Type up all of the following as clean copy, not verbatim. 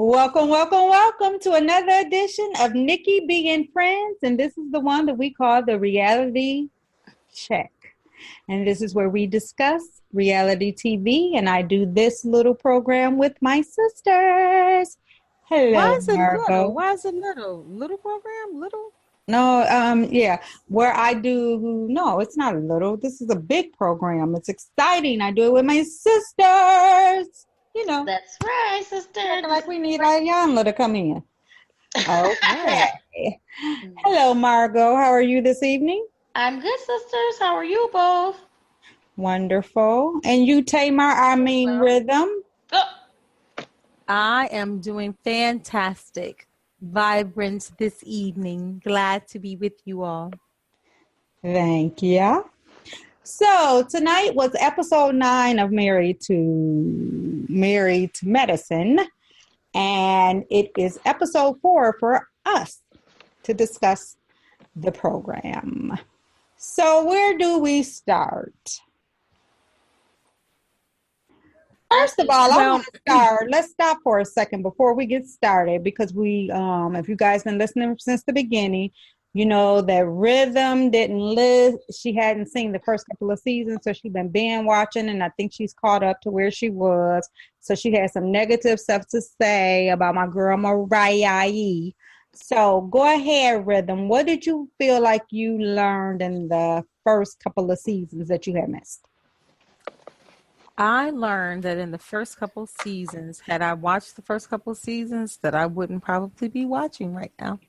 Welcome, welcome, welcome to another edition of Nikki B and Friends. And this is the one that we call the reality check. And this is where we discuss reality TV. And I do this little program with my sisters. Why Hello, is it little? Margot. Why is it little? Little program? Little? No, yeah, where I do, no, it's not little. This is a big program. It's exciting. I do it with my sisters. You know, That's right, sister. acting like we need Ayanla to come in. Right. Okay. Hello, Margot. How are you this evening? I'm good, sisters. How are you both? Wonderful. And you, Tamar, Rhythm. Oh, I am doing fantastic. Vibrant this evening. Glad to be with you all. Thank you. So tonight was episode 9 of Married to Medicine. And it is episode 4 for us to discuss the program. So where do we start? First of all, I want to start. Let's stop for a second before we get started because we, if you guys been listening since the beginning, you know that Rhythm didn't live. She hadn't seen the first couple of seasons, so she's been binge watching, and I think she's caught up to where she was. So she had some negative stuff to say about my girl Mariah. So go ahead, Rhythm. What did you feel like you learned in the first couple of seasons that you had missed? I learned that in the first couple seasons, had I watched the first couple seasons, that I wouldn't probably be watching right now.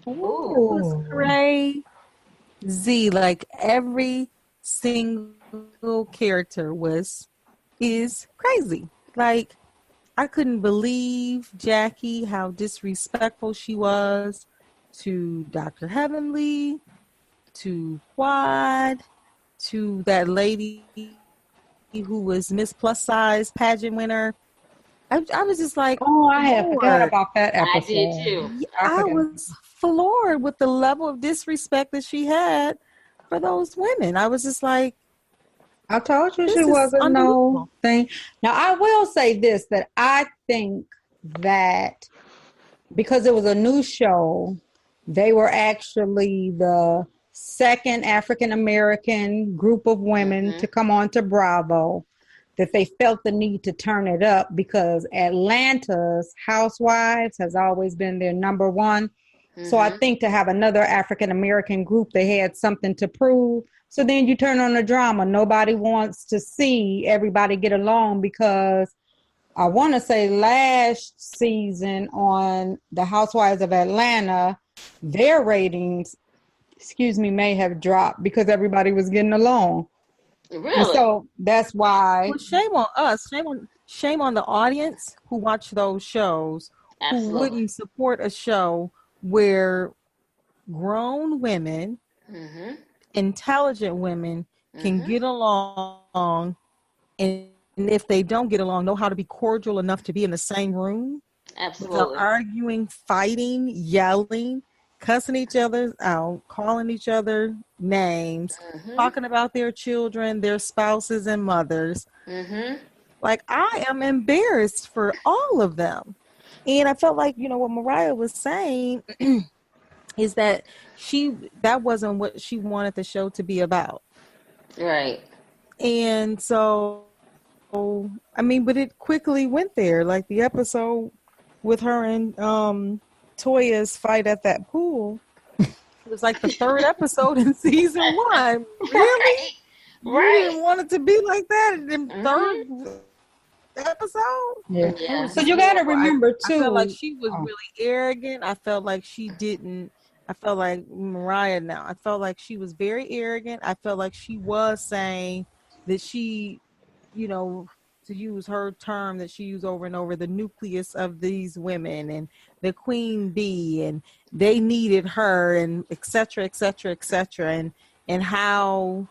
It was crazy. Like every single character is crazy. Like I couldn't believe Jackie, how disrespectful she was to Dr. Heavenly, to Quad, to that lady who was Miss Plus Size pageant winner. I was just like, oh, I had forgot about that episode. I did too. I was floored with the level of disrespect that she had for those women. I was just like, I told you she wasn't no thing. Now, I will say this, that I think that because it was a new show, they were actually the second African-American group of women to come on to Bravo, that they felt the need to turn it up because Atlanta's Housewives has always been their number one. So I think to have another African-American group, they had something to prove. So then you turn on the drama. Nobody wants to see everybody get along because I want to say last season on the Housewives of Atlanta, their ratings, may have dropped because everybody was getting along. Really? And so that's why. Well, shame on us. Shame on the audience who watch those shows. Absolutely. Who wouldn't support a show where grown women, intelligent women can get along, and if they don't get along, know how to be cordial enough to be in the same room. Absolutely. Without arguing, fighting, yelling, cussing each other out, calling each other names, talking about their children, their spouses and mothers. Like, I am embarrassed for all of them. And I felt like, what Mariah was saying is that that wasn't what she wanted the show to be about. Right. And so, but it quickly went there. Like the episode with her and Toya's fight at that pool. It was like the third episode in season 1. Really? Right. You didn't want it to be like that in the third episode? Yeah. So you got to remember too. I felt like she was really arrogant. I felt like Mariah now. I felt like she was very arrogant. I felt like she was saying that she, to use her term that she used over and over, the nucleus of these women and the queen bee, and they needed her, and et cetera, et cetera, et cetera. And how,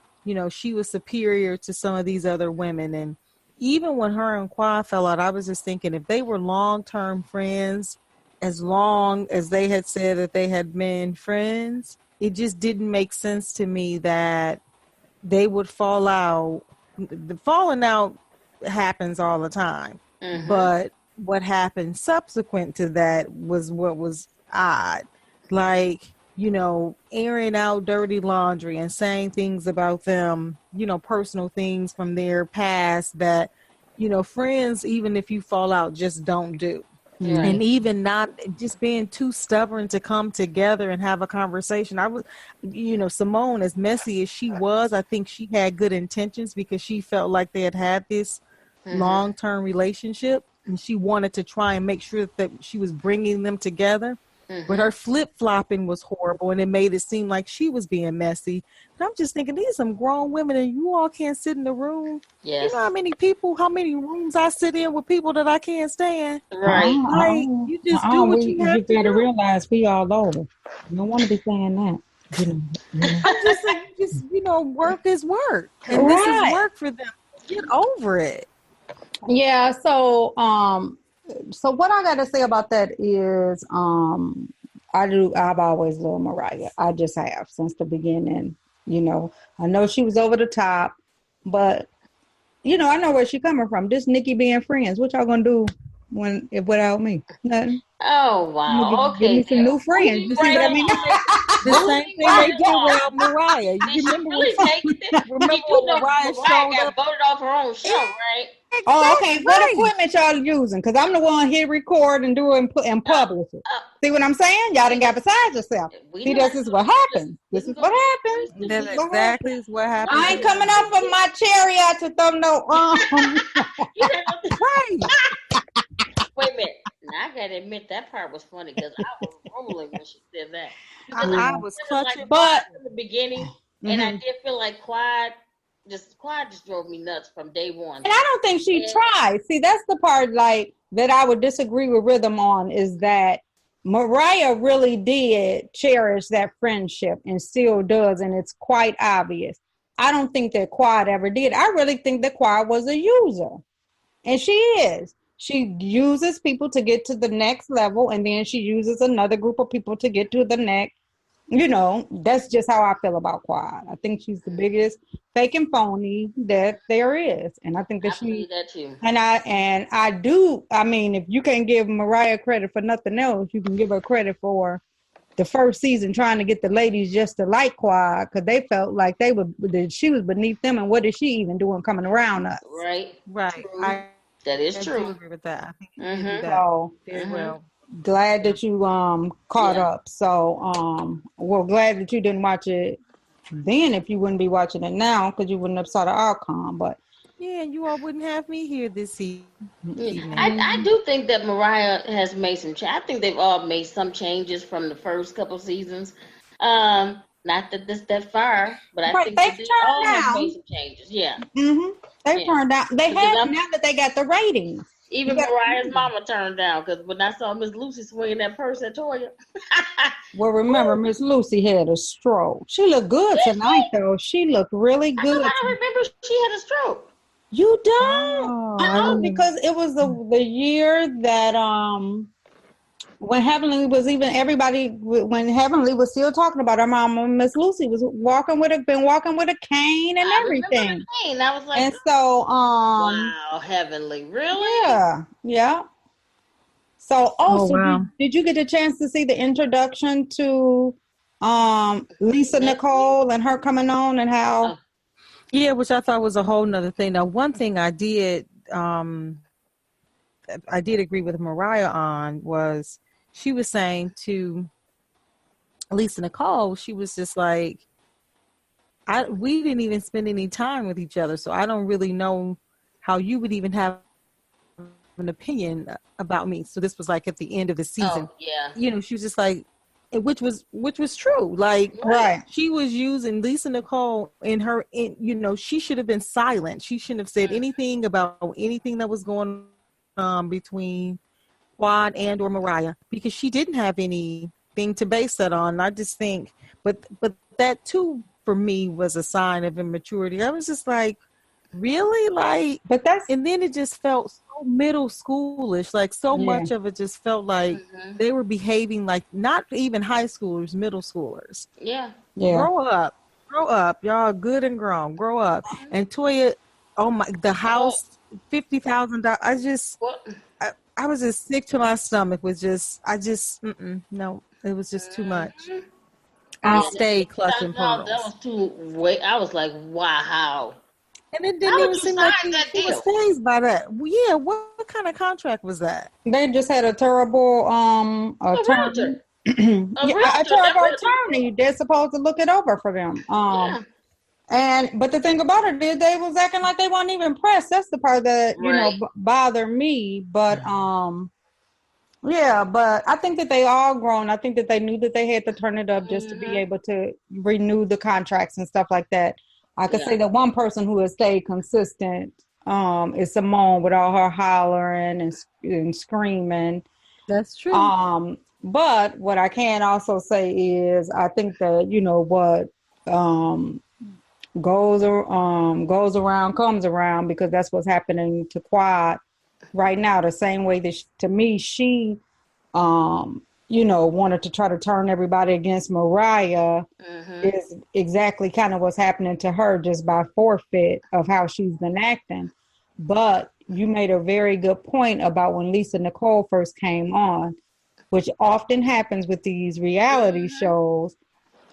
she was superior to some of these other women. And even when her and Qua fell out, I was just thinking if they were long-term friends, as long as they had said that they had been friends, it just didn't make sense to me that they would fall out. The falling out happens all the time. But what happened subsequent to that was what was odd. Like, airing out dirty laundry and saying things about them, personal things from their past that, friends, even if you fall out, just don't do. Right. And even not just being too stubborn to come together and have a conversation. I was, Simone, as messy as she was, I think she had good intentions because she felt like they had this long-term relationship, and she wanted to try and make sure that she was bringing them together. But her flip-flopping was horrible, and it made it seem like she was being messy. But I'm just thinking, these are some grown women, and you all can't sit in the room. Yes. You know how many rooms I sit in with people that I can't stand? Right. Like, you just do what you have to do. You gotta realize we all over. You don't want to be saying that. I'm just saying, work is work. And this is work for them. Get over it. Yeah, so what I gotta say about that is I've always loved Mariah. I just have since the beginning. I know she was over the top, but I know where she coming from. This Nikki B and Friends. What y'all gonna do without me? Nothing. Oh wow. Give me some new friends. You see what I mean? The same thing they did with Mariah. You remember when Mariah got voted off her own show, right? Oh, okay. What equipment y'all using? Because I'm the one here record and do and publish it. See what I'm saying? Y'all done got beside yourself. See, this is what happens. This is what happens. That's exactly what happens. I ain't coming up from my chariot to throw no Right. Wait a minute. Now, I gotta admit that part was funny because I was rolling when she said that. I was clutching, but in the beginning, and I did feel like Quad just drove me nuts from day one. And I don't think she tried. See, that's the part that I would disagree with Rhythm on, is that Mariah really did cherish that friendship and still does, and it's quite obvious. I don't think that Quad ever did. I really think that Quad was a user, and she is. She uses people to get to the next level, and then she uses another group of people to get to the next. That's just how I feel about Quad. I think she's the biggest fake and phony that there is. And I think that I believe that too. And I do. I mean, if you can't give Mariah credit for nothing else, you can give her credit for the first season trying to get the ladies just to like Quad, because they felt like she was beneath them, and what is she even doing coming around us? Right. That is true. I agree with that. I think you do that very well. Glad that you caught up. So glad that you didn't watch it then if you wouldn't be watching it now, because you wouldn't have saw the outcome. But yeah, you all wouldn't have me here this evening. I do think that Mariah has made some changes. I think they've all made some changes from the first couple seasons. Not that this that far, but I think they all have made some changes. Yeah. They turned down. They have now that they got the ratings. Even Mariah's mama turned down, because when I saw Miss Lucy swinging that purse at Toya. Well, remember, Miss Lucy had a stroke. She looked good tonight, though. She looked really good. I remember she had a stroke. You don't? Oh, because it was the year that when Heavenly was when Heavenly was still talking about her mama, Miss Lucy was walking with a cane and everything. I was like, and so wow, Heavenly, really? Yeah. So did you get a chance to see the introduction to Lisa Nicole and her coming on and how? Yeah, which I thought was a whole nother thing. Now, one thing I did agree with Mariah on was she was saying to Lisa Nicole, she was just like, we didn't even spend any time with each other, so I don't really know how you would even have an opinion about me. So this was like at the end of the season. Oh, yeah. She was just like, which was true. Like, she was using Lisa Nicole she should have been silent. She shouldn't have said anything about anything that was going on between Quad and or Mariah, because she didn't have anything to base that on. I just think, but that too for me was a sign of immaturity. I was just like, really? Like, and then it just felt so middle schoolish. Like so much of it just felt like they were behaving like not even high schoolers, middle schoolers. Yeah. Grow up, y'all good and grown. Grow up. And Toya, the house, $50,000. I was just sick to my stomach. No, it was just too much. I stayed clutching pearls. That was too way. I was like, wow. And it didn't even seem like he was phased by that. Well, yeah, what kind of contract was that? They just had a terrible attorney. A terrible attorney. They're supposed to look it over for them. But the thing about it is they was acting like they weren't even pressed. That's the part that bothered me. But but I think that they all grown. I think that they knew that they had to turn it up just to be able to renew the contracts and stuff like that. I could say that one person who has stayed consistent is Simone with all her hollering and screaming. That's true. But what I can also say is I think that, what goes around comes around, because that's what's happening to Quad right now. The same way that to me, she wanted to try to turn everybody against Mariah is exactly kind of what's happening to her, just by forfeit of how she's been acting. But you made a very good point about when Lisa Nicole first came on, which often happens with these reality shows,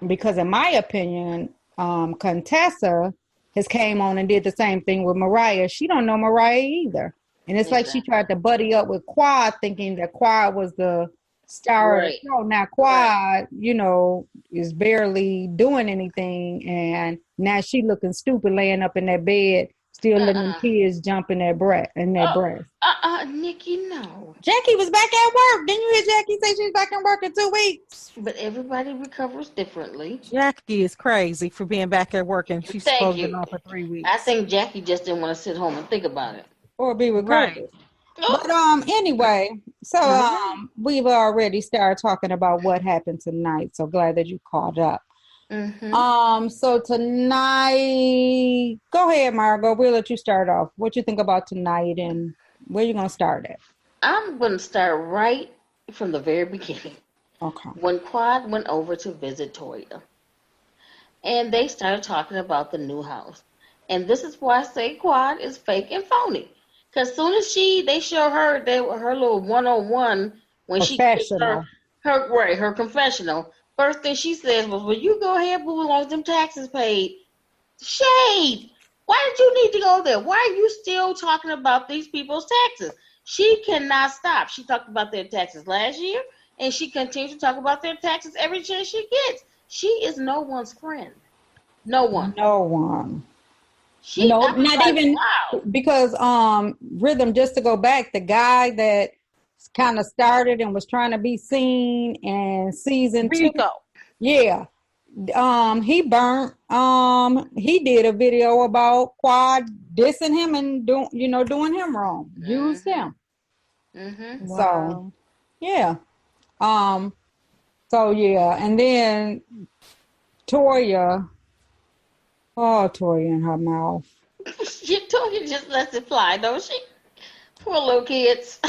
because in my opinion, Contessa has came on and did the same thing with Mariah. She don't know Mariah either. And it's like she tried to buddy up with Quad, thinking that Quad was the star of the show. Now Quad, is barely doing anything, and now she looking stupid laying up in that bed, still letting them kids jump in their breast. Nikki, no. Jackie was back at work. Didn't you hear Jackie say she's back at work in 2 weeks? But everybody recovers differently. Jackie is crazy for being back at work, and she's supposed to be off for 3 weeks. I think Jackie just didn't want to sit home and think about it. Or be recovered. But anyway, so we've already started talking about what happened tonight. So glad that you caught up. So tonight, go ahead, Margot. We'll let you start off. What you think about tonight, and where you gonna start at? I'm gonna start right from the very beginning. Okay. When Quad went over to visit Toya, and they started talking about the new house, and this is why I say Quad is fake and phony. Because as soon as they show her her little 101 when she gets her confessional, first thing she says was, "Well, you go ahead, boo, as long as them taxes paid." Shade. Why did you need to go there? Why are you still talking about these people's taxes? She cannot stop. She talked about their taxes last year, and she continues to talk about their taxes every chance she gets. She is no one's friend. No one. No one. Not even because Rhythm, just to go back, the guy that kind of started and was trying to be seen in season 2. Yeah. He burnt. He did a video about Quad dissing him and doing him wrong. Used him. So yeah. And then Toya. Oh, Toya in her mouth. Toya just lets it fly, don't she? Poor little kids.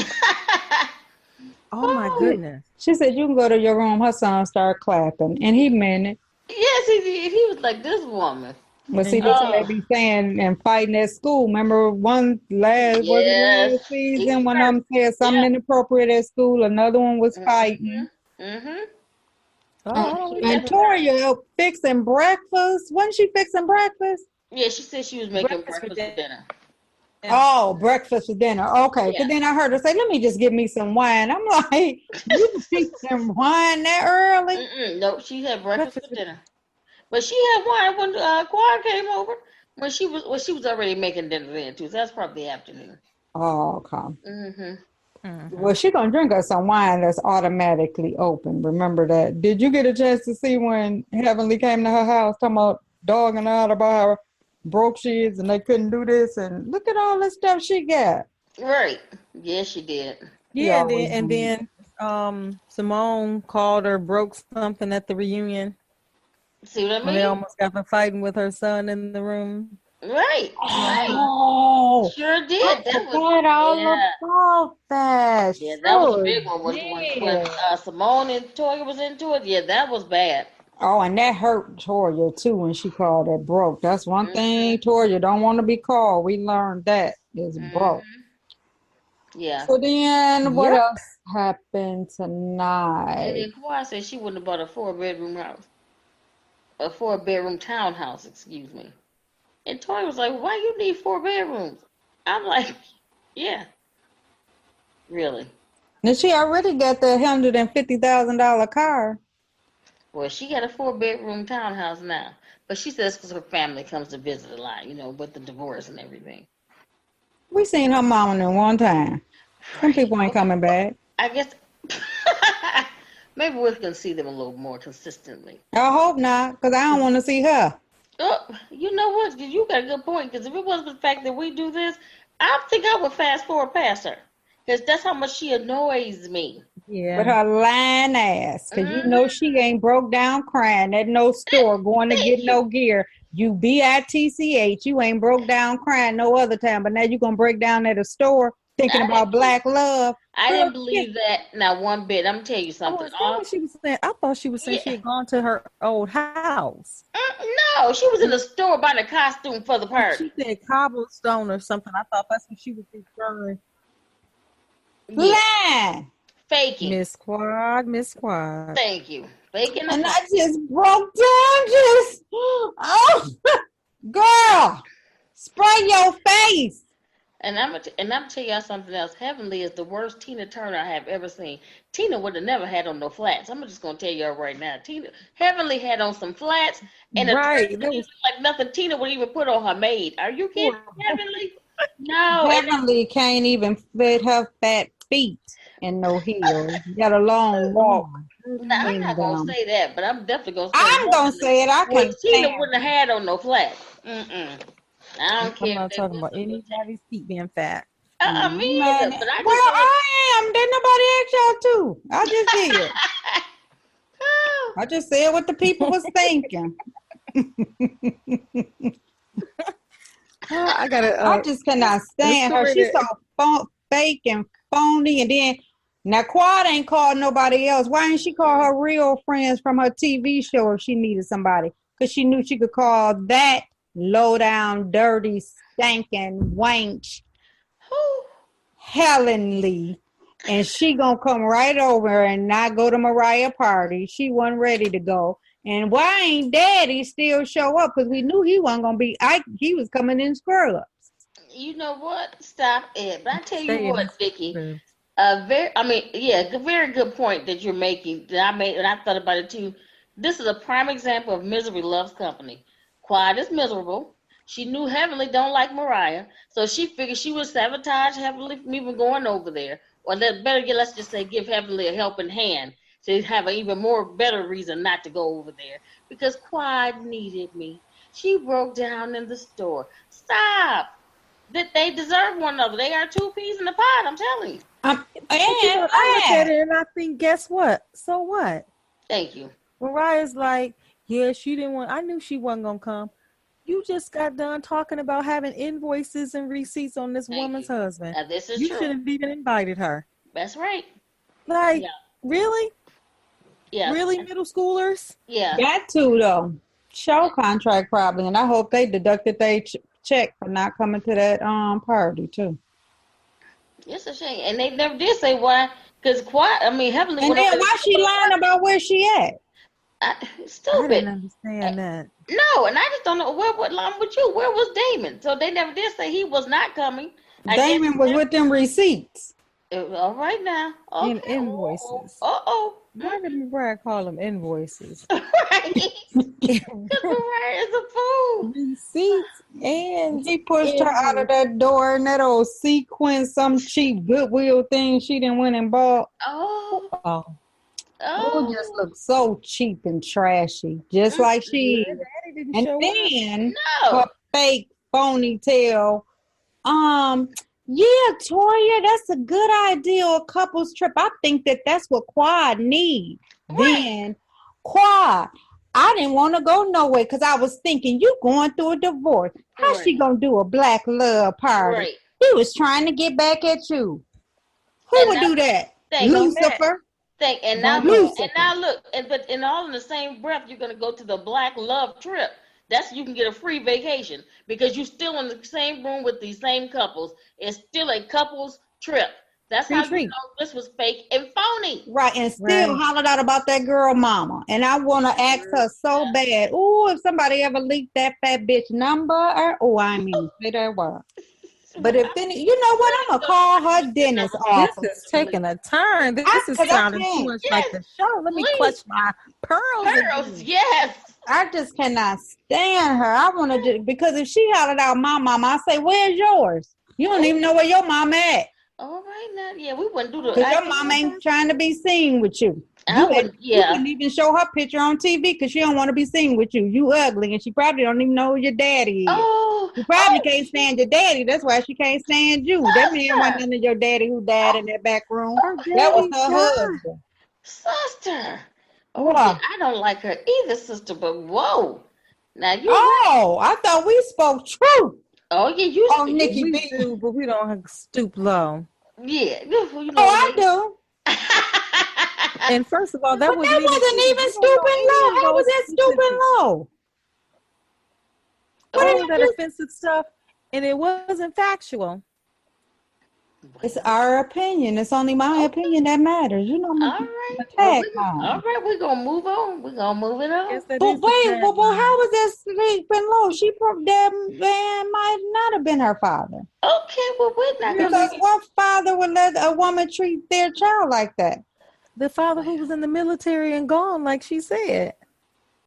Oh my goodness. She said, "You can go to your room." Her son started clapping, and he meant it. Yes, he did. He was like, "This woman." But see, that's what they be saying and fighting at school. Remember last season, one of them said something inappropriate at school. Another one was fighting. And Toya fixing breakfast. Wasn't she fixing breakfast? Yeah, she said she was making breakfast for dinner. Oh, breakfast for dinner. Okay. Because then I heard her say, "Let me just get me some wine." I'm like, "You drink some wine that early?" No, she had breakfast for dinner. But she had wine when Quad came over. When she was already making dinner then too. So that's probably the afternoon. Oh, okay. Well, she's going to drink us some wine that's automatically open. Remember that. Did you get a chance to see when Heavenly came to her house talking about dogging out about how broke she is and they couldn't do this? And look at all this stuff she got. Right. Yes, she did. Yeah, and then Simone called her broke something at the reunion. See what I mean? When they almost got to fighting with her son in the room. Right. Oh, sure did. I forgot all about that. Yeah, that was a big one. When Simone and Toya was into it, yeah, that was bad. Oh, and that hurt Toya too when she called her broke. That's one thing Toya don't want to be called. We learned that is broke. Yeah. So then, what else happened tonight? And then Kawhi said she wouldn't have bought a 4-bedroom house, a 4-bedroom townhouse. Excuse me. And Toy was like, "Why you need 4 bedrooms?" I'm like, "Yeah, really." And she already got the $150,000 car. Well, she got a 4-bedroom townhouse now, but she says because her family comes to visit a lot, with the divorce and everything. We seen her mama in one time. Some people ain't coming back. I guess maybe we can see them a little more consistently. I hope not, because I don't want to see her. Oh, you know what? You got a good point. Because if it wasn't for the fact that we do this, I think I would fast forward past her. Because that's how much she annoys me. Yeah. With her lying ass. Because she ain't broke down crying at no store going to get no gear. You BITCH. You ain't broke down crying no other time. But now you going to break down at a store thinking about black love. I didn't believe that not one bit. I'm going to tell you something. What she was saying? I thought she was saying she had gone to her old house. No, she was in the store buying a costume for the party. She said cobblestone or something. I thought that's what she was referring. Lying. Faking. Miss Quad. Thank you. Faking. And I just broke down. Girl, spray your face. And I'm gonna tell y'all something else. Heavenly is the worst Tina Turner I have ever seen. Tina would have never had on no flats. I'm just gonna tell y'all right now. Heavenly had on some flats, and right, that was like nothing Tina would even put on her maid. Are you kidding, Heavenly? No. Heavenly can't even fit her fat feet in no heels. Got a long walk. Now, I'm not gonna say that, but I'm definitely gonna say. I'm gonna say it. I can't. Tina wouldn't have had on no flats. I don't care. I'm not talking about anybody's feet being fat. Me either. But I am. Did nobody ask y'all to? I just did. I just said what the people was thinking. I just cannot stand her. She's so fake and phony. And then now Quad ain't called nobody else. Why ain't she call her real friends from her TV show if she needed somebody? Because she knew she could call that low down, dirty, stinking wench Helen Lee, and she gonna come right over and not go to Mariah party. She wasn't ready to go. And why ain't Daddy still show up? Because we knew he wasn't gonna be. He was coming in scrubs. You know what? Stop it. But I tell you what, Vicky. Very good point that you're making. That I made, and I thought about it too. This is a prime example of misery loves company. Quiet is miserable. She knew Heavenly don't like Mariah, so she figured she would sabotage Heavenly from even going over there. Or let's just say give Heavenly a helping hand to have an even more better reason not to go over there. Because Quiet needed me. She broke down in the store. Stop. They deserve one another. They are two peas in the pod, I'm telling you. I look at it and I think, guess what? So what? Thank you. Mariah's like, yeah, she didn't want. I knew she wasn't gonna come. You just got done talking about having invoices and receipts on this woman's husband. Now, this is you true. should have even invited her. That's right. Like, really? Yeah. Really, middle schoolers? Yeah. Got to though. Show contract probably, and I hope they deducted their check for not coming to that party too. It's a shame, and they never did say why. Because Heavenly. And then why she lying about where she at? Stupid. I didn't understand that. No, and I just don't know what line with you. Where was Damon? So they never did say he was not coming. Damon was with them receipts. All right now. Okay. And invoices. Why did Mariah call them invoices? Right. Because Mariah is a fool. Receipts, and he pushed her out of that door in that old sequin, some cheap Goodwill thing she didn't went and bought. It just looks so cheap and trashy, just like she is. And then her fake ponytail. Yeah, Toya, that's a good idea. A couple's trip. I think that's what Quad need. Right. Then Quad, I didn't want to go nowhere because I was thinking you going through a divorce. How's she gonna do a black love party? Right. He was trying to get back at you. Who would do that? Lucifer. But all in the same breath, you're gonna go to the black love trip. You can get a free vacation because you're still in the same room with these same couples. It's still a couple's trip. That's how you know this was fake and phony. Right, and still hollered out about that girl mama. And I want to ask her so bad. Oh, if somebody ever leaked that fat bitch number, I ain't even say that word. But if then, you know what? I'm gonna call her dentist office. This is taking a turn. This is sounding too much like the show. Let me clutch my pearls. Yes. I just cannot stand her. I want to because if she hollered out my mama, I say, "Where's yours? You don't even know where your mama at." All right now, yeah, we wouldn't do the. Because your mom ain't trying to be seen with you. You wouldn't even show her picture on TV because she don't want to be seen with you. You ugly, and she probably don't even know who your daddy is. Oh, you probably can't stand your daddy. That's why she can't stand you. That man wasn't none of your daddy who died in that back room. That was her husband. Sister. Oh, yeah, I don't like her either, sister. But whoa, now you. I thought we spoke truth. Oh yeah, you. Oh, Nikki B, do, but we don't stoop low. Yeah, you know, I do. And first of all, that wasn't even stooping low. How was that stooping low? All of that offensive stuff, and it wasn't factual. It's our opinion. It's only my opinion that matters. You know. All right. All right. We're gonna move on. We're gonna move it on. But wait, how was that sleeping low? That man might not have been her father. Okay, well we're not because what father would let a woman treat their child like that? The father who was in the military and gone, like she said.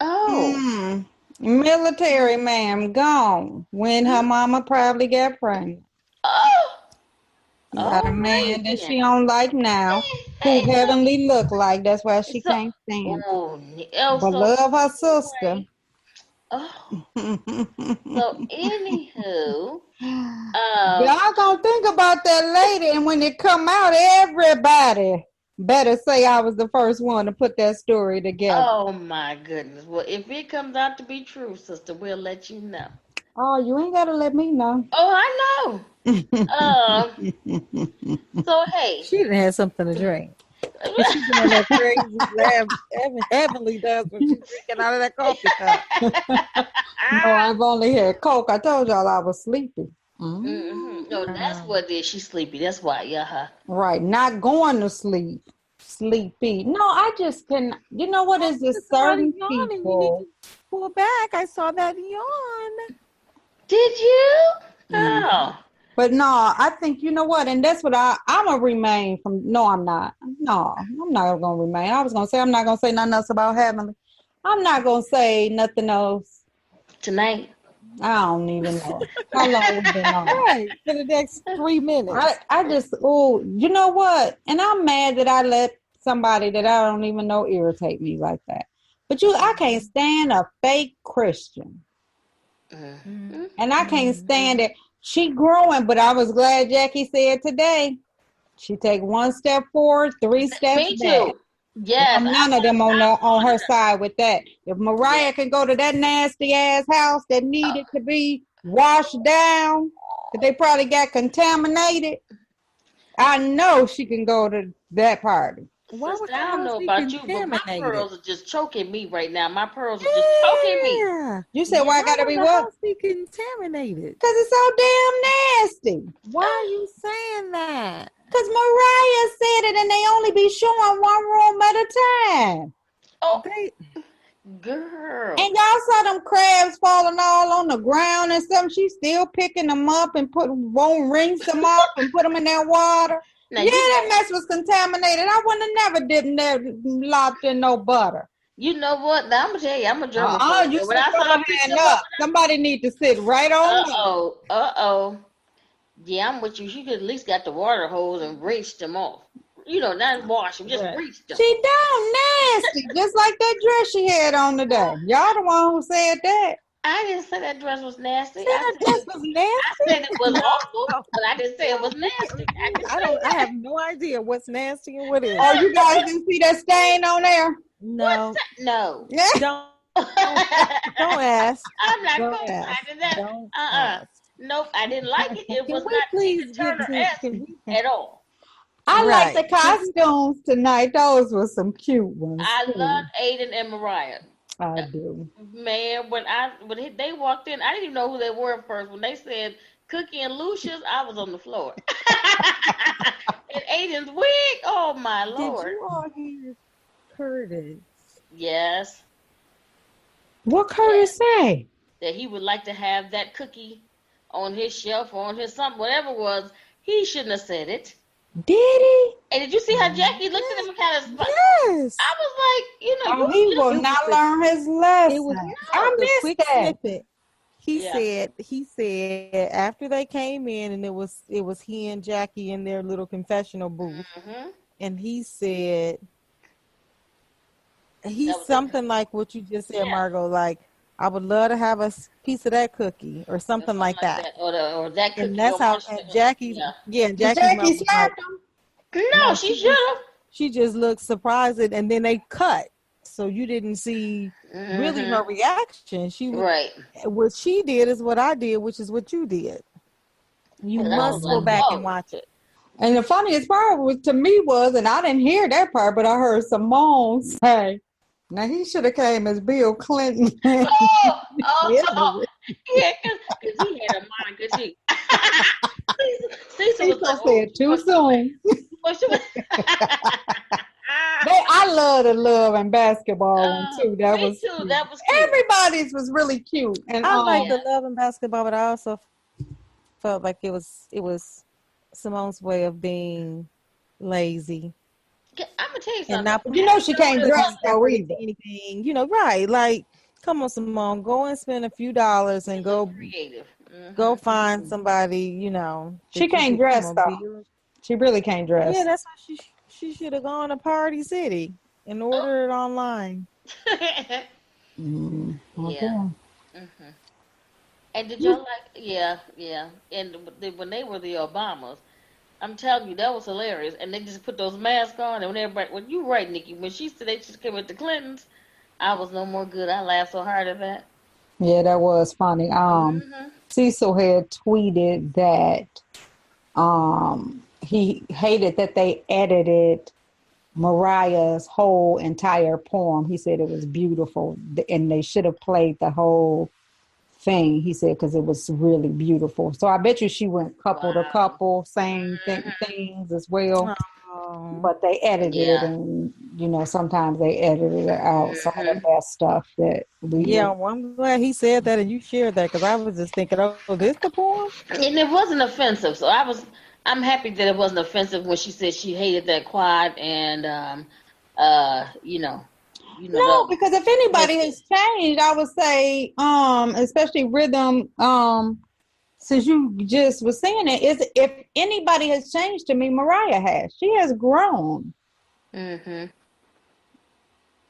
Oh. Military man gone when her mama probably got pregnant. Oh. Got a man that she don't like now, who heavenly look like. That's why she can't stand. But love her sister. So anywho, y'all gonna think about that later, and when it come out, everybody better say I was the first one to put that story together. Oh my goodness! Well, if it comes out to be true, sister, we'll let you know. Oh, you ain't gotta let me know. Oh, I know. So hey, she didn't have something to drink. She's doing that crazy laugh. Heavenly does when she's drinking out of that coffee cup. No, I've only had Coke. I told y'all I was sleepy. No, that's what it is. She's sleepy. That's why, Right, not going to sleep. Sleepy. No, I just can. You know what is this? Certain people. You need to pull back. I saw that yawn. Did you? Oh. But no, I think, you know what, and that's what I'm going to remain from. No, I'm not. No, I'm not going to remain. I was going to say I'm not going to say nothing else about heavenly. I'm not going to say nothing else. Tonight? I don't even know. How long we been on? Right, for the next 3 minutes. I just, you know what? And I'm mad that I let somebody that I don't even know irritate me like that. But I can't stand a fake Christian. And I can't stand it. She growing, but I was glad Jackie said today, she take one step forward, 3 steps Me back. too. Yes. None of them on her side with that. If Mariah can go to that nasty ass house that needed to be washed down, that they probably got contaminated, I know she can go to that party. Why would I don't know about you, but my pearls are just choking me right now. My pearls are just choking me. You said why gotta be what? Be contaminated? Because it's so damn nasty. Why are you saying that? Because Mariah said it, and they only be showing one room at a time. Oh, girl. And y'all saw them crabs falling all on the ground and something. She's still picking them up and won't rinse them off and put them in that water. Now, that mess was contaminated. I wouldn't have never didn't have lopped in no butter. You know what? Now, I'm gonna tell you, I'm a germaphobe. You when I saw hand up, somebody need to sit right on. Uh-oh. Yeah, I'm with you. She could at least got the water hose and rinsed them off. You know, not wash them, just rinse them. She down nasty, just like that dress she had on today. Y'all the one who said that. I didn't say that dress was nasty. That dress was nasty. I said it was awful, but I didn't say it was nasty. I have no idea what's nasty and what is. Oh, you guys didn't see that stain on there? No. No. Don't ask. I'm not going to that. Nope, I didn't like it. It was not Tina Turner-esque at all. I like the costumes tonight. Those were some cute ones. I love Aiden and Mariah. I do. Man, when they walked in, I didn't even know who they were at first. When they said Cookie and Lucius, I was on the floor. And Aiden's wig, oh my Lord. Did you all hear Curtis? Yes. What Curtis say? That he would like to have that cookie on his shelf or on his something, whatever it was. He shouldn't have said it. Did he? And did you see how Jackie looked at him and kind of? Yes. I was like, you know, oh, he will not learn his lesson. It was I missed quick that. snippet. He said after they came in and it was he and Jackie in their little confessional booth, and he said something like what you just said, Margot, like, I would love to have a piece of that cookie or something like that. Or that cookie. And that's how Jackie, Jackie slapped him. No, she should have. She just looked surprised, and then they cut. So you didn't see really her reaction. What she did is what I did, which is what you did. You must go back and watch it. And the funniest part to me was, and I didn't hear that part, but I heard Simone say, now he should have came as Bill Clinton. Yeah, because he had a Monica too. Cecil said too soon. I love the Love and Basketball one too. That was cute. Everybody's was really cute. And I like the Love and Basketball, but I also felt like it was Simone's way of being lazy. I'm gonna tell you something. She can't dress though either. Anything, right? Like, come on, Simone, go and spend a few dollars and go creative. Go find somebody. She can't dress though. She really can't dress. Yeah, that's why she should have gone to Party City and ordered it online. Okay. Yeah. And did y'all yeah. And when they were the Obamas, I'm telling you, that was hilarious. And they just put those masks on, and when everybody, well, you right, Nikki. When she said they just came with the Clintons, I was no more good. I laughed so hard at that. Yeah, that was funny. Cecil had tweeted that he hated that they edited Mariah's whole entire poem. He said it was beautiful, and they should have played the whole thing, he said, because it was really beautiful. So I bet you she went couple to couple saying things as well. But they edited it, and sometimes they edited out some of the best stuff that we well, I'm glad he said that and you shared that, because I was just thinking, this the poem? And it wasn't offensive, so I'm happy that it wasn't offensive when she said she hated that quad and No, because if anybody has changed, I would say, especially rhythm, since you just was saying it, is if anybody has changed to me, Mariah has. She has grown. Yeah.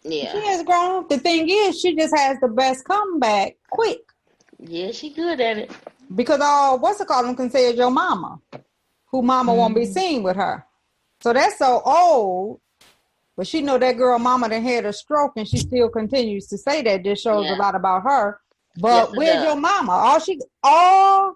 She has grown. The thing is, she just has the best comeback quick. Yeah, she good at it. Because what's it called? Can say is your mama, who mama won't be seen with her. So that's so old. But she know that girl mama done had a stroke, and she still continues to say that. This shows a lot about her. But where's your mama? All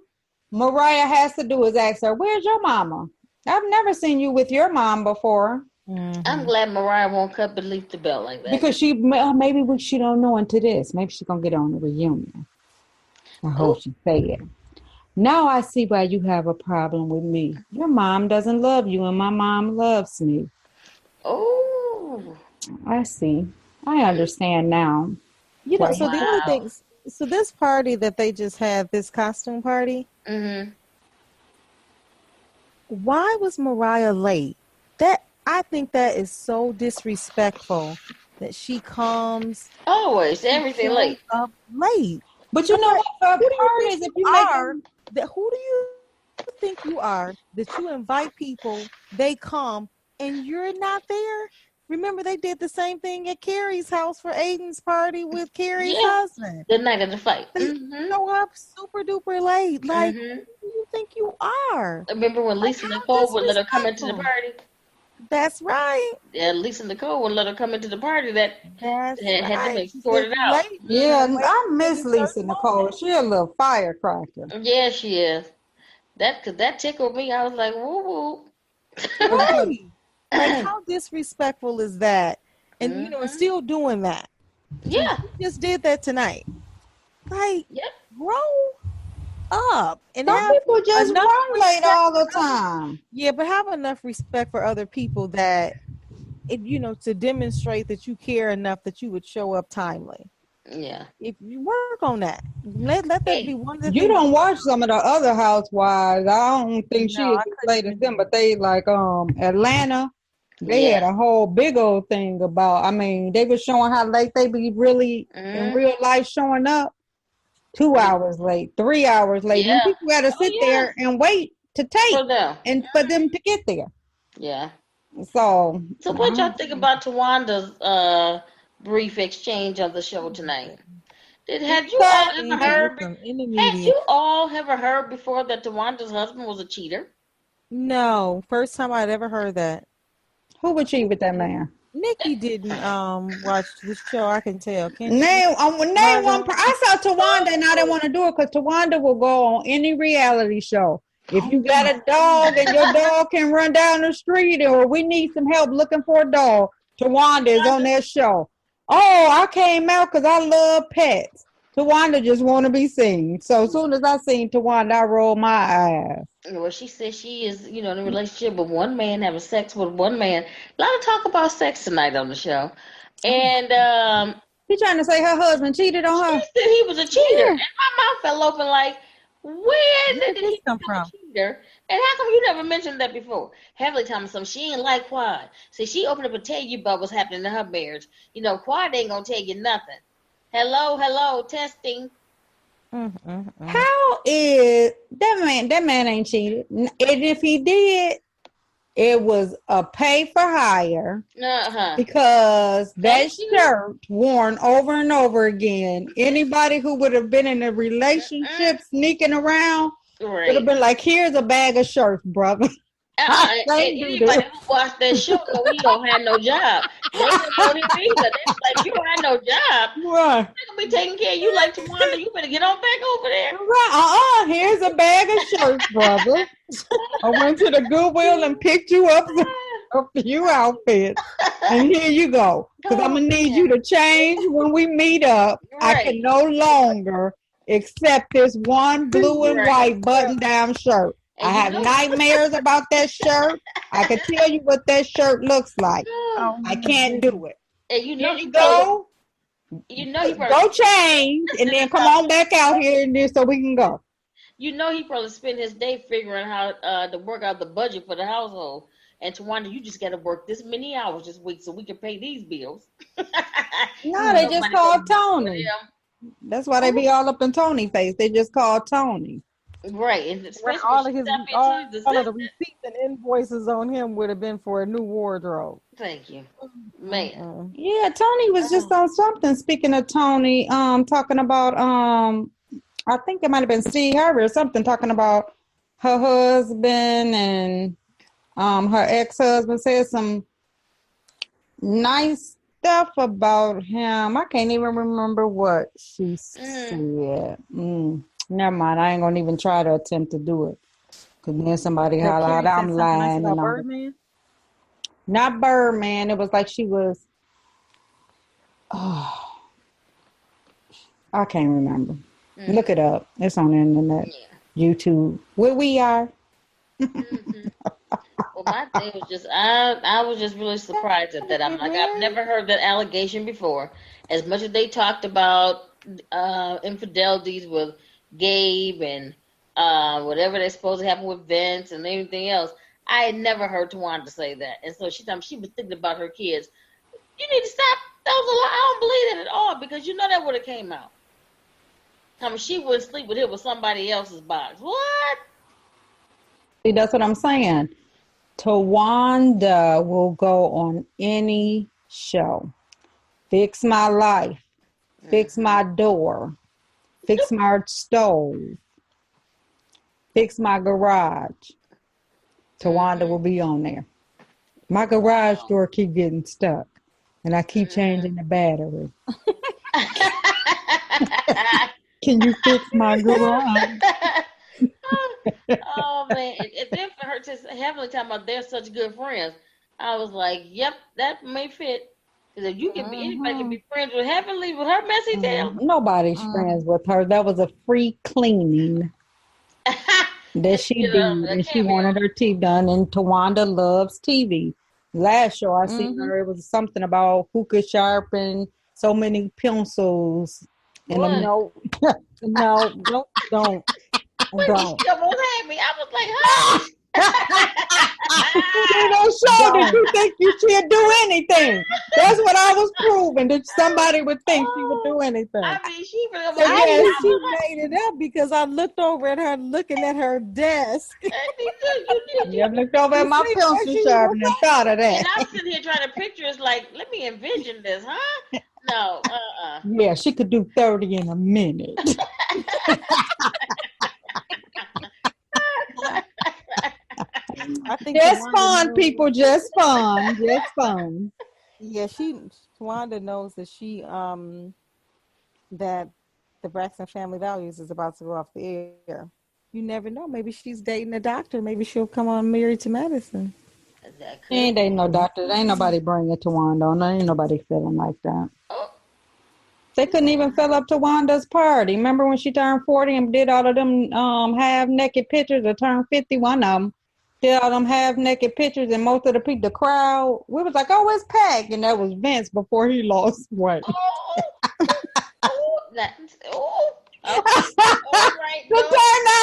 Mariah has to do is ask her, where's your mama? I've never seen you with your mom before. I'm glad Mariah won't cut beneath the belt like that. Because maybe she don't know into this. Maybe she's going to get on the reunion. I hope she say it. Now I see why you have a problem with me. Your mom doesn't love you, and my mom loves me. Oh. I see. I understand now. So the other things, so this party that they just had, this costume party, why was Mariah late? I think that is so disrespectful that she comes always everything late. Up late. But you know what? Who do you think you are that you invite people, they come, and you're not there? Remember, they did the same thing at Carrie's house for Aiden's party with Carrie's husband. The night of the fight. They show up super duper late. Like, who do you think you are? Remember when Lisa Nicole would let her come into the party? That's right. Yeah, Lisa Nicole would let her come into the party that had to be sorted out. Late. Yeah, I miss Lisa Nicole. She's a little firecracker. Yeah, she is. That tickled me. I was like, woo woo. Right. Like, how disrespectful is that? And and still doing that. Yeah. You just did that tonight. Like, bro. up and some have people just enough run late all the time. Yeah, but have enough respect for other people that to demonstrate that you care enough that you would show up timely. Yeah. If you work on that, let that be one of the you things. don't watch some of the other housewives. I don't think she is as late as them, but they like Atlanta. They had a whole big old thing about. I mean, they were showing how late they be really in real life showing up. 2 hours late, 3 hours late. Yeah. When people got to sit there and wait to tape and for them to get there. Yeah. So what y'all think about Tawanda's brief exchange on the show tonight? Have you all ever heard before that Tawanda's husband was a cheater? No, first time I'd ever heard that. Who would cheat with that man? Nikki didn't watch this show. I can tell. Name one. I saw Tawanda and I didn't want to do it because Tawanda will go on any reality show. If you got a dog and your dog can run down the street, or we need some help looking for a dog, Tawanda is on that show. Oh, I came out because I love pets. Tawanda just want to be seen. So as soon as I seen Tawanda, I rolled my eyes. Well, she says she is, in a relationship with one man, having sex with one man. A lot of talk about sex tonight on the show. And she's trying to say her husband cheated on her. She said he was a cheater. Yeah. And my mouth fell open like, where did he come from? A cheater? And how come you never mentioned that before? Heavily telling me something. She ain't like Quad. See, she opened up and tell you about what's happening in her marriage. Quad ain't going to tell you nothing. Hello, testing. How is that man ain't cheated? And if he did, it was a pay for hire because that shirt worn over and over again. Anybody who would have been in a relationship sneaking around would have been like, here's a bag of shirts, brother. Anybody who watched that show know he don't have no job. They didn't know him either. They like, you don't have no job. Right. They're going to be taking care of you like Tawanda. You better get on back over there. Right. Here's a bag of shirts, brother. I went to the Goodwill and picked you up a few outfits. And here you go. Because I'm going to need you to change when we meet up. Right. I can no longer accept this one blue and white button-down shirt. I have nightmares about that shirt. I can tell you what that shirt looks like. I can't do it. And you go change and then come on back out here and then so we can go. He probably spent his day figuring how to work out the budget for the household. And Tawanda, you just got to work this many hours this week so we can pay these bills. No, they just called Tony. That's why they be all up in Tony's face. They just called Tony. Right, and all of the receipts and invoices on him would have been for a new wardrobe. Thank you, man. Yeah, Tony was just on something. Speaking of Tony, talking about I think it might have been Steve Harvey or something, talking about her husband and her ex-husband said some nice stuff about him. I can't even remember what she said. Never mind. I ain't gonna even try to attempt to do it. Cause then somebody holler out, I'm lying. Nice Birdman? Not Birdman. It was like she was. Oh, I can't remember. Look it up. It's on the internet. YouTube. Where we are. Well, my thing was just, I was just really surprised at that. I'm like, I've never heard that allegation before. As much as they talked about infidelities with Gabe and whatever that's supposed to happen with Vince and everything else, I had never heard Tawanda say that. And so she was thinking about her kids. You need to stop. That was a lie. I don't believe that at all because that would have came out. She wouldn't sleep with him with somebody else's box. What? See, that's what I'm saying. Tawanda will go on any show. Fix my life. Fix my door. Fix my stove. Fix my garage. Tawanda will be on there. My garage door keep getting stuck. And I keep changing the battery. Can you fix my garage? Oh, man. And then for her to heavily talking about they're such good friends, I was like, yep, that may fit. Because if you can be, anybody can be friends with Heavenly with her messy tail. Nobody's friends with her. That was a free cleaning. that she did, and she wanted her teeth done. And Tawanda loves TV. Last show I seen her, it was something about who could sharpen so many pencils. And no, don't. She almost had me. I was like, huh? Did you think you should do anything? That's what I was proving, that somebody would think she would do anything. I mean, she made it up because I looked over at her, looking at her desk. You looked over at my pencil sharpener and thought of that. And I'm sitting here trying to picture, it's like, let me envision this, huh? No, Yeah, she could do 30 in a minute. I think just fun, people. Just fun. Just fun. Yeah, Tawanda knows that that the Braxton Family Values is about to go off the air. You never know. Maybe she's dating a doctor. Maybe she'll come on Married to Medicine. Ain't no doctor. Ain't nobody bringing Tawanda on. Ain't nobody feeling like that. They couldn't even fill up Tawanda's party. Remember when she turned 40 and did all of them half-naked pictures, or turned 50, one of them did all them half-naked pictures, and most of the people, the crowd, we was like, oh, it's packed. And that was Vince before he lost weight. The turnout,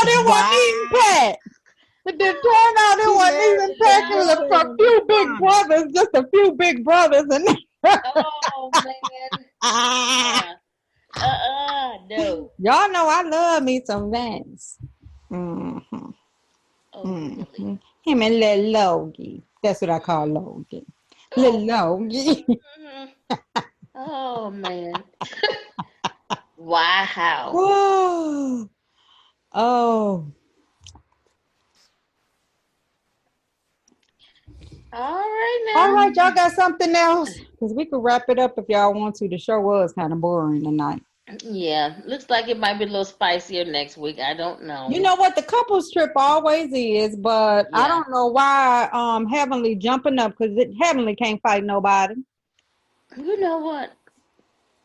it wasn't even packed. The turnout, it wasn't even packed. It was a few big brothers, just a few big brothers. And oh, man. No. Y'all know I love me some Vince. Mm-hmm. Oh, really? Him and Lil Logie. That's what I call Logie. Lil Logie. Oh, man. Wow. Whoa. Oh. All right, now. All right, y'all got something else? Because we could wrap it up if y'all want to. The show was kind of boring tonight. Yeah, looks like it might be a little spicier next week. I don't know. You know what? The couples trip always is, but I don't know why Heavenly jumping up, because Heavenly can't fight nobody. You know what?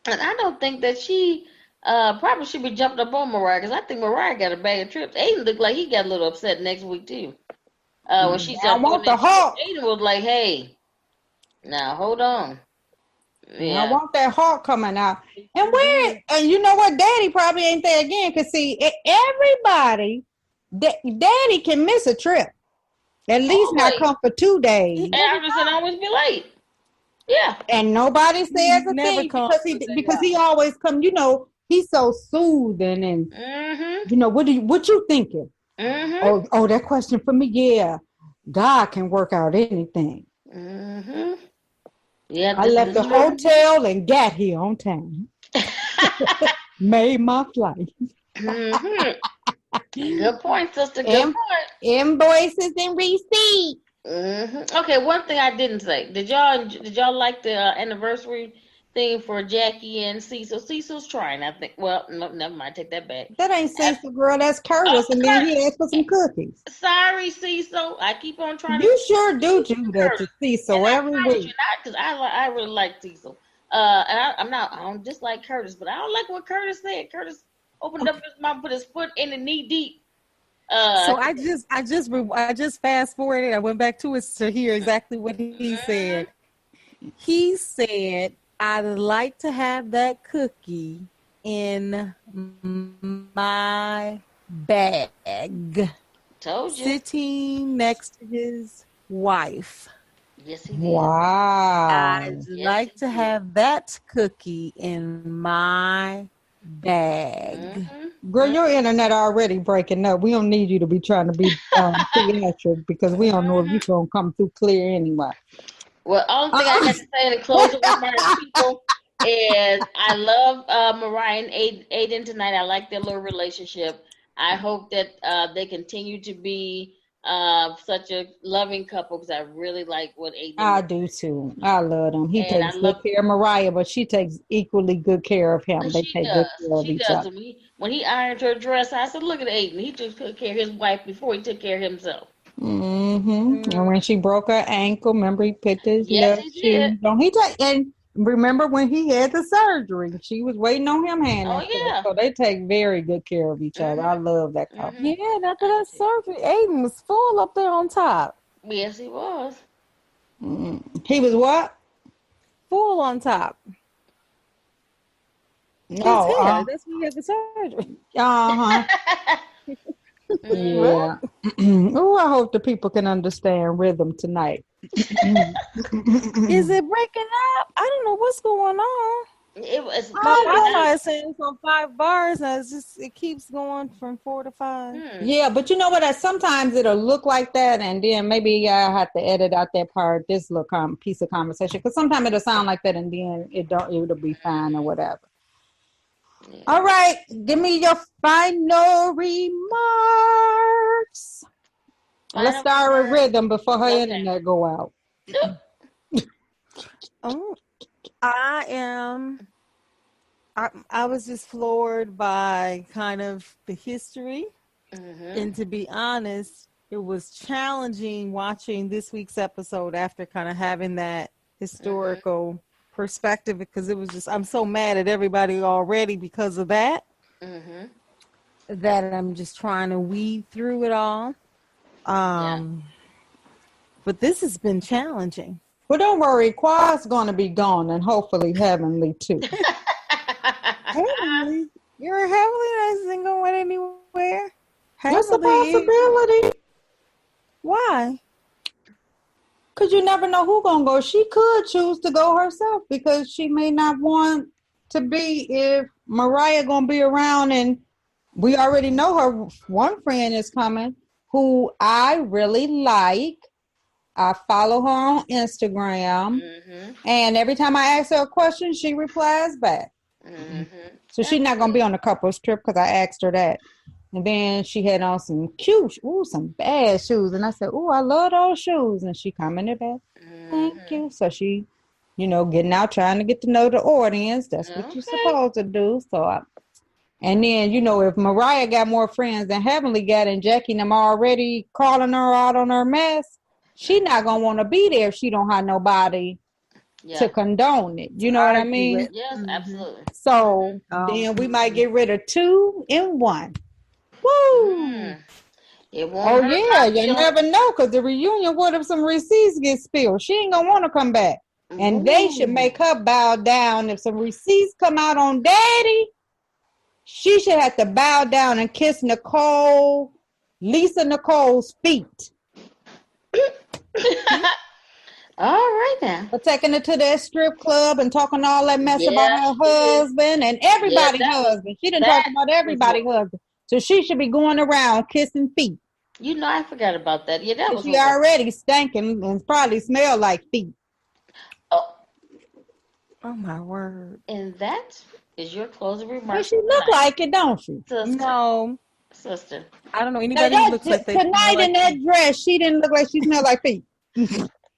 And I don't think that she probably should be jumping up on Mariah, because I think Mariah got a bag of trips. Aiden looked like he got a little upset next week too. When she said, I want the Hawk. Aiden was like, hey, now hold on. Yeah. I want that Hawk coming out. And you know what? Daddy probably ain't there again, because see, everybody, Daddy can miss a trip. At least not come for 2 days. And Anderson always be late. Yeah. And nobody says a thing because he always come, you know, he's so soothing and you know, what you thinking? Mm-hmm. Oh, that question for me, yeah. God can work out anything. Mm-hmm. Yeah, I left the hotel and got here on time. Made my flight. Mm-hmm. Good point, sister. Good point. Invoices and receipts. Mm-hmm. Okay, one thing I didn't say. Did y'all like the anniversary thing for Jackie and Cecil? Cecil's trying, I think. Well, no, never mind. Take that back. That ain't Cecil, girl. That's Curtis. And then he asked for some cookies. Sorry, Cecil. I keep on trying to. You sure do that to Cecil every week. Because I really like Cecil. And I don't dislike Curtis, but I don't like what Curtis said. Curtis opened up his mouth, put his foot in the knee deep. So I just fast forwarded. I went back to it to hear exactly what he said. He said, "I'd like to have that cookie in my bag." Told you. Sitting next to his wife. Yes, he did. Wow. I'd like to have that cookie in my bag. Mm-hmm. Girl, your internet already breaking up. We don't need you to be trying to be theatric, because we don't know if you're going to come through clear anyway. Well, only thing I have to say in closing remarks, people, is I love Mariah and Aiden tonight. I like their little relationship. I hope that they continue to be such a loving couple, because I really like what Aiden I do too. I love him. He takes good care of Mariah, but she takes equally good care of him. They take good care of each other. When he ironed her dress, I said, look at Aiden. He just took care of his wife before he took care of himself. Mm-hmm. And when she broke her ankle, remember he picked his left shoe. And remember when he had the surgery? She was waiting on him so they take very good care of each other. I love that couple. Yeah, after that surgery, Aiden was full up there on top. Yes, he was. He was what? Full on top. His hair. That's when he had the surgery. Yeah. Oh, I hope the people can understand rhythm tonight. Is it breaking up? I don't know what's going on. It was. My Wi-Fi is saying from 5 bars, and it keeps going from 4 to 5. Yeah, but you know what? Sometimes it'll look like that, and then maybe I have to edit out that part, this little piece of conversation, because sometimes it'll sound like that, and then it'll be fine or whatever. Yeah. All right, give me your final remarks. Let's start with rhythm before her internet go out. I was just floored by kind of the history. And to be honest, it was challenging watching this week's episode after kind of having that historical perspective, because it was just, I'm so mad at everybody already because of that, that I'm just trying to weed through it all. But this has been challenging. Well, don't worry. Quad's going to be gone, and hopefully Heavenly too. Heavenly? You're Heavenly isn't going anywhere. That's a possibility. Why? Because you never know who's going to go. She could choose to go herself because she may not want to be if Mariah going to be around. And we already know her one friend is coming who I really like. I follow her on Instagram. And every time I ask her a question, she replies back. So she's not going to be on the couples trip because I asked her that. And then she had on some some bad shoes. And I said, I love those shoes. And she commented back, thank you. So she, getting out, trying to get to know the audience. That's what you're supposed to do. And then, if Mariah got more friends than Heavenly got and Jackie and them already calling her out on her mess, she not going to want to be there if she don't have nobody to condone it. You know what I mean? Yes, absolutely. So then we might get rid of 2 and 1. Woo! You never know, because the reunion, what if some receipts get spilled? She ain't gonna want to come back. And they should make her bow down. If some receipts come out on Daddy, she should have to bow down and kiss Lisa Nicole's feet. All right then. For taking her to that strip club and talking all that mess about her husband and everybody's husband. She didn't talk about everybody's husband. So she should be going around kissing feet. I forgot about that. Yeah, that was. She already stinking and probably smell like feet. Oh my word! And that is your closing remark. Well, she look like it, don't she? Sister. No, sister. I don't know anybody who looks like they tonight in that dress. She didn't look like she smelled like feet.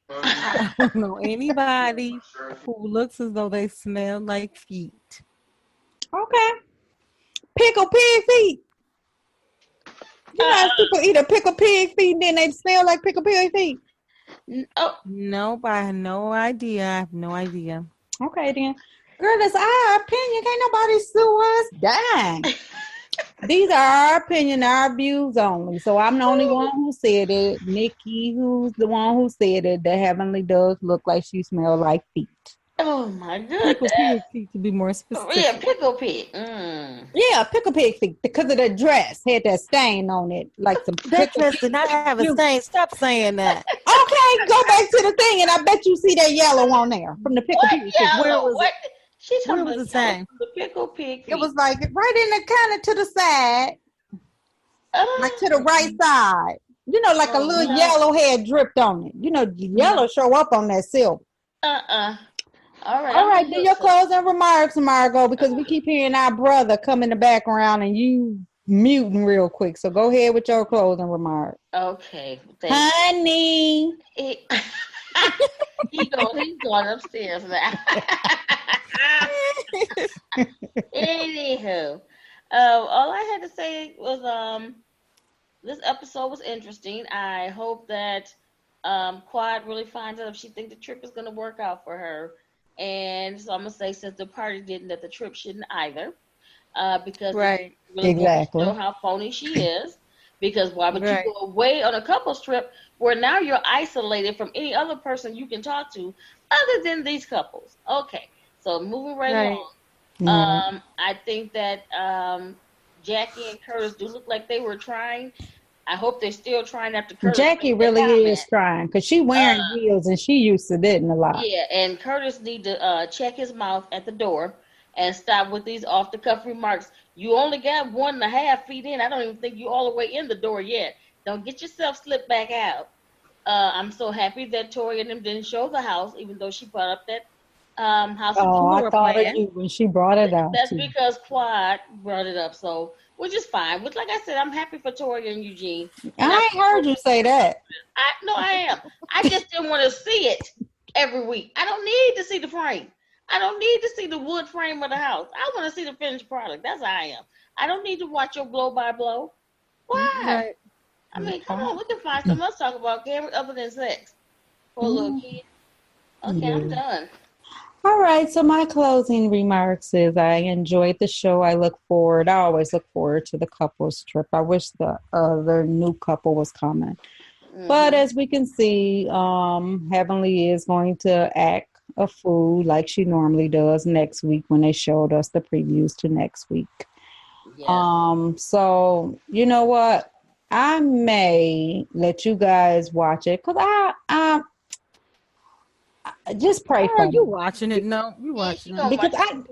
I don't know anybody who looks as though they smell like feet. Okay. Pickle pig feet. People eat a pickled pig feet and then they smell like pickled pig feet. No, I have no idea. I have no idea. Okay, then. Girl, that's our opinion. Can't nobody sue us. Dang. These are our opinion, our views only. So I'm the only one who said it. Nikki, who's the one who said it, that Heavenly does look like she smells like feet. Oh my goodness. Pickle pig feet, to be more specific. Yeah, pickle pig. Yeah, pickle pig feet because of the dress had that stain on it, like some. That dress did not have a stain. Stop saying that. Okay, go back to the thing, and I bet you see that yellow on there from the pickle pig feet. Where was it? Where was the stain? The pickle pig feet. It was like right in the kind of to the side, like to the right side. Like a little yellow had dripped on it. The yellow show up on that silver. All right. Do your closing remarks, Margot, because we keep hearing our brother come in the background and you muting real quick. So go ahead with your closing remarks. Okay. Honey. He's going upstairs now. Anywho, all I had to say was this episode was interesting. I hope that Quad really finds out if she thinks the trip is going to work out for her. And so I'm gonna say, since the party didn't, that the trip shouldn't either, because Right. it really Exactly. show how phony she is. Because why would you go away on a couples trip where now you're isolated from any other person you can talk to other than these couples? Okay, so moving right along. Yeah. I think that Jackie and Curtis do look like they were trying. I hope they're still trying after Curtis Jackie made that really comment. is trying because she wearing heels and she used to didn't a lot. Yeah, and Curtis need to check his mouth at the door and stop with these off the cuff remarks. You only got 1.5 feet in. I don't even think you all the way in the door yet. Don't get yourself slipped back out. I'm so happy that Tori and them didn't show the house, even though she brought up that house. Oh, I thought of you when she brought it out. That's because Quad brought it up, so which is fine. Which, like I said, I'm happy for Tori and Eugene. And I ain't heard you say that. I am. I just didn't want to see it every week. I don't need to see the frame. I don't need to see the wood frame of the house. I want to see the finished product. That's how I am. I don't need to watch your blow by blow. Why? Right. I mean, come on, we can find something else to talk about, Gary, other than sex. For a little kid. Okay, I'm done. All right, so my closing remarks is I enjoyed the show. I always look forward to the couples trip. I wish the other new couple was coming. But as we can see, Heavenly is going to act a fool like she normally does next week when they showed us the previews to next week. Yeah. So you know what? I may let you guys watch it because I just pray for me. You watching it? No, you watching it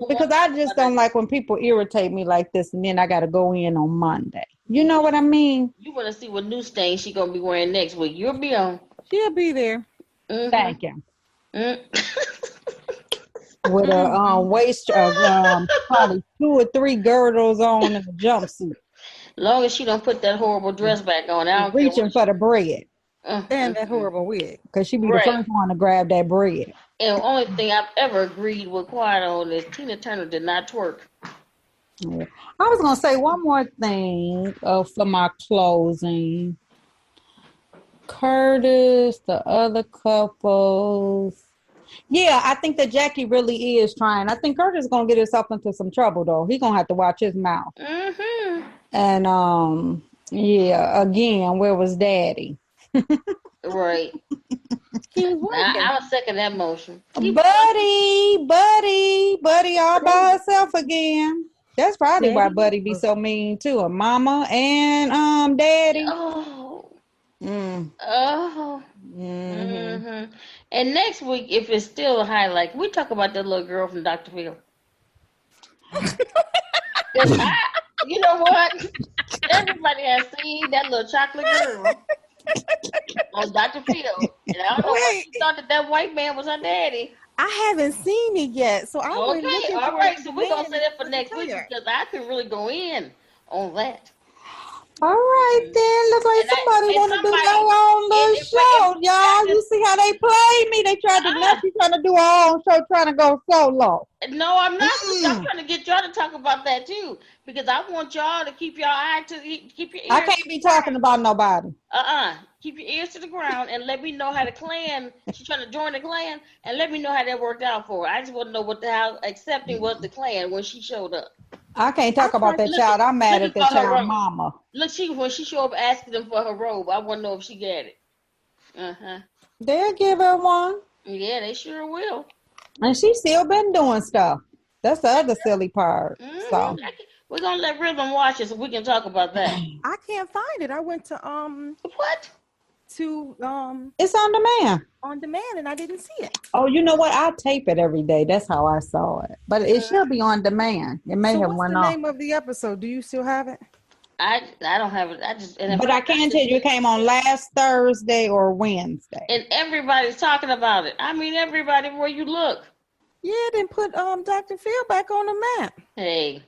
because I just don't like when people irritate me like this, and then I got to go in on Monday. You know what I mean? You want to see what new stain she gonna be wearing next week? You'll be on. She'll be there. Thank you. With a waist, probably 2 or 3 girdles on and a jumpsuit. Long as she don't put that horrible dress back on, I don't reaching for the bread. And that horrible wig. Because she be the first one to grab that bread. And the only thing I've ever agreed with Quiet on is Tina Turner did not twerk. Yeah. I was going to say one more thing for my closing. Curtis, the other couples. Yeah, I think that Jackie really is trying. I think Curtis is going to get himself into some trouble, though. He's going to have to watch his mouth. And, yeah, again, where was Daddy? Right. I'll second that motion. Buddy all by herself again. That's probably why Buddy be so mean too. A mama and Daddy. And next week, if it's still a highlight, we talk about that little girl from Dr. Phil. You know what? Everybody has seen that little chocolate girl on Dr. Phil. And I don't know why she thought that white man was her daddy. I haven't seen it yet, so I'm okay. All right, so we're gonna say that for next week because I can really go in on that. All right, then. Looks like somebody want to do their own little show, y'all. You see how they play me? They tried to now she's trying to do her own show, trying to go solo. No, I'm not. I'm trying to get y'all to talk about that too, because I want y'all to keep your keep your ears. I can't be talking about nobody. Keep your ears to the ground and let me know how the clan. She's trying to join the clan, and let me know how that worked out for her. I just want to know how accepting was the clan when she showed up. I can't talk about that child. I'm mad at that child mama. Look, when she showed up asking them for her robe, I want to know if she got it. They'll give her one. Yeah, they sure will. And she's still been doing stuff. That's the other silly part. So we're gonna let Rhythm watch it so we can talk about that. I can't find it. I went to what? To it's on demand. On demand, and I didn't see it. Oh, you know what? I tape it every day. That's how I saw it. But it should be on demand. It may have went off. What's the name of the episode? Do you still have it? I don't have it. But I can tell you it came on last Thursday or Wednesday. And everybody's talking about it. I mean, everybody where you look. Yeah, then put Dr. Phil back on the map. Hey,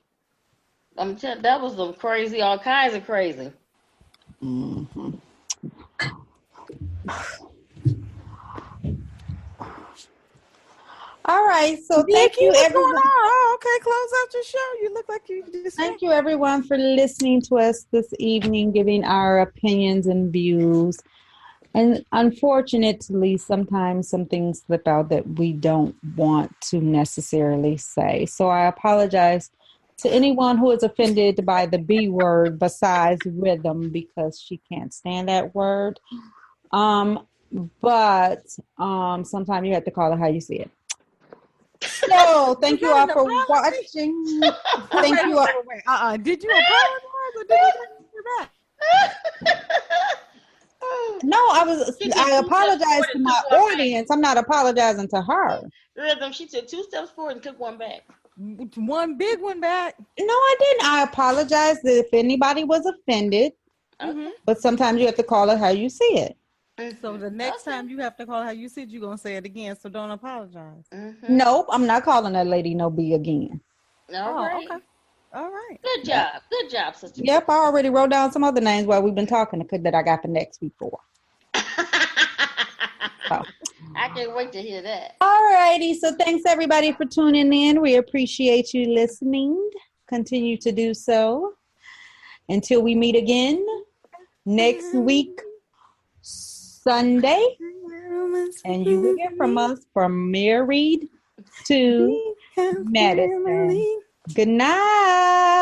I'm telling that was some crazy, all kinds of crazy. All right, so thank you everyone. Oh, okay, close out your show. You look like you just. Thank you everyone for listening to us this evening, giving our opinions and views. And unfortunately, sometimes some things slip out that we don't want to necessarily say. So I apologize to anyone who is offended by the B word besides rhythm, because she can't stand that word. But sometimes you have to call it how you see it. So thank you all for watching. Thank you all. Did you apologize or did you back? No, I apologize to my audience. I'm not apologizing to her. Rhythm, she took 2 steps forward and took 1 back. One big one back. No, I didn't. I apologize if anybody was offended. Okay. But sometimes you have to call it how you see it. So the next time you have to call it how you see it, you're going to say it again. So don't apologize. Nope, I'm not calling that lady no B again. All right. Okay. All right. Good job. Good job, sister. Yep, I already wrote down some other names while we've been talking that I got for next week for. So. I can't wait to hear that. All righty. So thanks everybody for tuning in. We appreciate you listening. Continue to do so. Until we meet again next week, Sunday. And you will hear from us from Married to Medicine. Good night.